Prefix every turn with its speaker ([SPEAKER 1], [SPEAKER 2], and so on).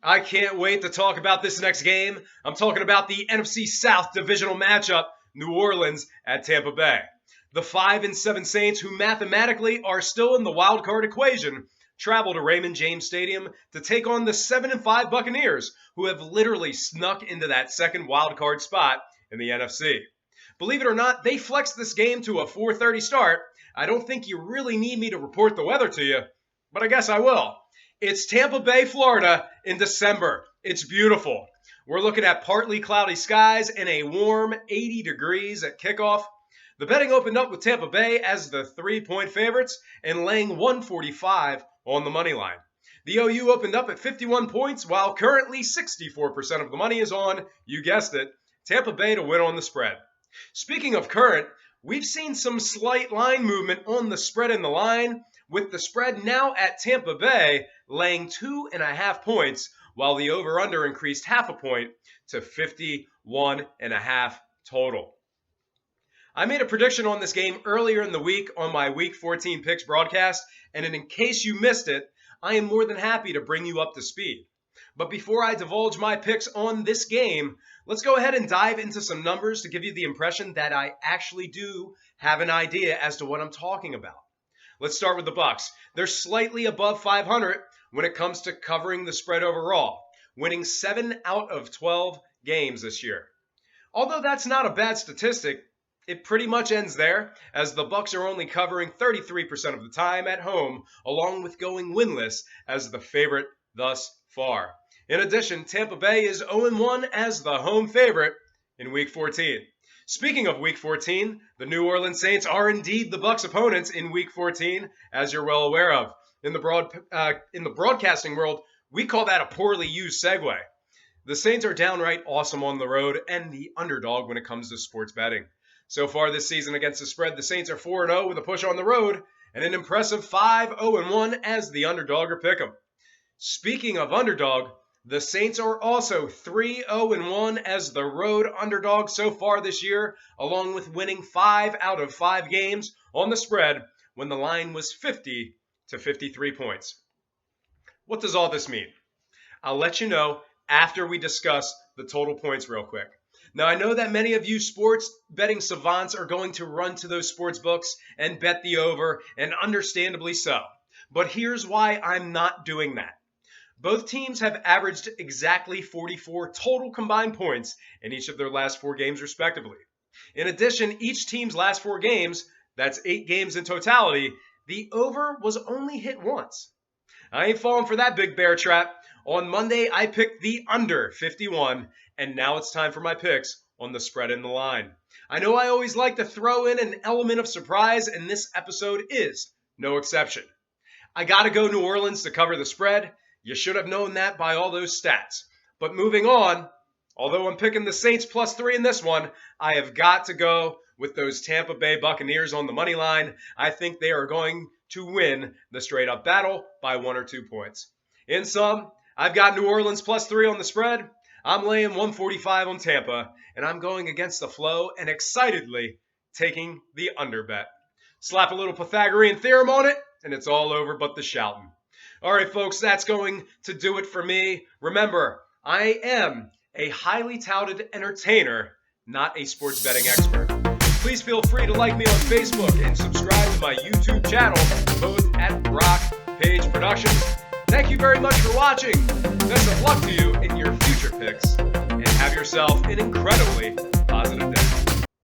[SPEAKER 1] I can't wait to talk about this next game. I'm talking about the NFC South divisional matchup, New Orleans at Tampa Bay. The 5-7 Saints, who mathematically are still in the wild card equation, travel to Raymond James Stadium to take on the 7-5 Buccaneers, who have literally snuck into that second wild card spot in the NFC. Believe it or not, they flexed this game to a 4:30 start. I don't think you really need me to report the weather to you, but I guess I will. It's Tampa Bay, Florida in December. It's beautiful. We're looking at partly cloudy skies and a warm 80 degrees at kickoff. The betting opened up with Tampa Bay as the 3-point favorites and laying 145 on the money line. The OU opened up at 51 points, while currently 64% of the money is on, you guessed it, Tampa Bay to win on the spread. Speaking of current, we've seen some slight line movement on the spread and the line, with the spread now at Tampa Bay laying 2.5 points, while the over-under increased half a point to 51.5 total. I made a prediction on this game earlier in the week on my Week 14 Picks broadcast, and in case you missed it, I am more than happy to bring you up to speed. But before I divulge my picks on this game, let's go ahead and dive into some numbers to give you the impression that I actually do have an idea as to what I'm talking about. Let's start with the Bucs. They're slightly above 500 when it comes to covering the spread overall, winning 7 out of 12 games this year. Although that's not a bad statistic, it pretty much ends there, as the Bucs are only covering 33% of the time at home, along with going winless as the favorite thus far. In addition, Tampa Bay is 0-1 as the home favorite in Week 14. Speaking of Week 14, the New Orleans Saints are indeed the Bucs' opponents in Week 14, as you're well aware of. In the broadcasting world, we call that a poorly used segue. The Saints are downright awesome on the road and the underdog when it comes to sports betting. So far this season against the spread, the Saints are 4-0 with a push on the road and an impressive 5-0-1 as the underdog or pick'em. Speaking of underdog, the Saints are also 3-0-1 as the road underdog so far this year, along with winning 5 out of 5 games on the spread when the line was 50 to 53 points. What does all this mean? I'll let you know after we discuss the total points real quick. Now, I know that many of you sports betting savants are going to run to those sports books and bet the over, and understandably so. But here's why I'm not doing that. Both teams have averaged exactly 44 total combined points in each of their last 4 games, respectively. In addition, each team's last 4 games, that's 8 games in totality, the over was only hit once. I ain't falling for that big bear trap. On Monday, I picked the under 51, and now it's time for my picks on the spread and the line. I know I always like to throw in an element of surprise, and this episode is no exception. I gotta go New Orleans to cover the spread. You should have known that by all those stats. But moving on, although I'm picking the Saints +3 in this one, I have got to go with those Tampa Bay Buccaneers on the money line. I think they are going to win the straight-up battle by 1 or 2 points. In sum, I've got New Orleans +3 on the spread. I'm laying 145 on Tampa, and I'm going against the flow and excitedly taking the under bet. Slap a little Pythagorean theorem on it, and it's all over but the shouting. All right, folks, that's going to do it for me. Remember, I am a highly touted entertainer, not a sports betting expert. Please feel free to like me on Facebook and subscribe to my YouTube channel, both at Rock Page Productions. Thank you very much for watching. Best of luck to you in your future picks, and have yourself an incredibly